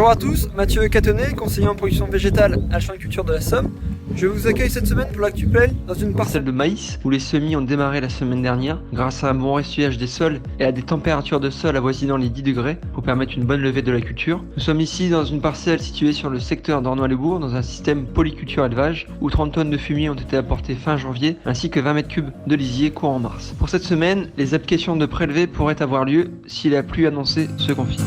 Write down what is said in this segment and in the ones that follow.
Bonjour à tous, Mathieu Catonnet, conseiller en production végétale à Champ de Culture de la Somme. Je vous accueille cette semaine pour l'Actuplay dans une parcelle de maïs où les semis ont démarré la semaine dernière grâce à un bon ressuyage des sols et à des températures de sol avoisinant les 10 degrés pour permettre une bonne levée de la culture. Nous sommes ici dans une parcelle située sur le secteur d'Ornois-les-Bourgs dans un système polyculture élevage où 30 tonnes de fumier ont été apportées fin janvier ainsi que 20 mètres cubes de lisier courant mars. Pour cette semaine, les applications de prélevés pourraient avoir lieu si la pluie annoncée se confirme.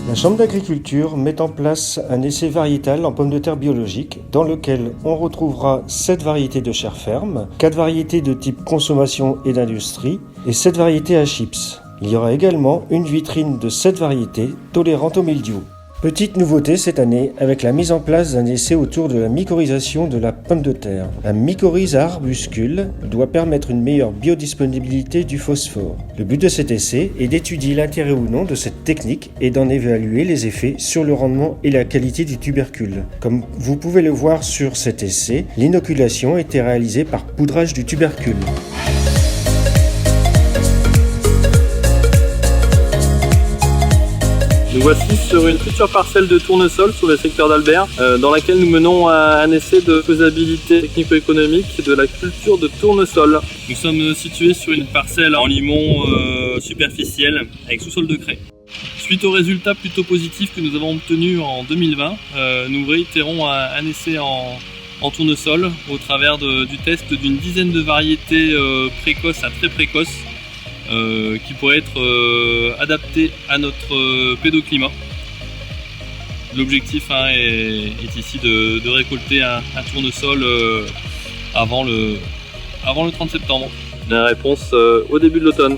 La Chambre d'agriculture met en place un essai variétal en pommes de terre biologiques dans lequel on retrouvera 7 variétés de chair ferme, 4 variétés de type consommation et d'industrie et 7 variétés à chips. Il y aura également une vitrine de 7 variétés tolérantes au mildiou. Petite nouveauté cette année avec la mise en place d'un essai autour de la mycorhisation de la pomme de terre. La mycorhize à arbuscule doit permettre une meilleure biodisponibilité du phosphore. Le but de cet essai est d'étudier l'intérêt ou non de cette technique et d'en évaluer les effets sur le rendement et la qualité du tubercule. Comme vous pouvez le voir sur cet essai, l'inoculation a été réalisée par poudrage du tubercule. Nous voici sur une future parcelle de tournesol sur le secteur d'Albert, dans laquelle nous menons un essai de faisabilité technico-économique de la culture de tournesol. Nous sommes situés sur une parcelle en limon superficiel avec sous-sol de craie. Suite aux résultats plutôt positifs que nous avons obtenus en 2020, nous réitérons un essai en tournesol au travers du test d'une dizaine de variétés précoces à très précoces. Qui pourrait être adapté à notre pédoclimat. L'objectif est ici de récolter un tournesol avant le 30 septembre. La réponse au début de l'automne.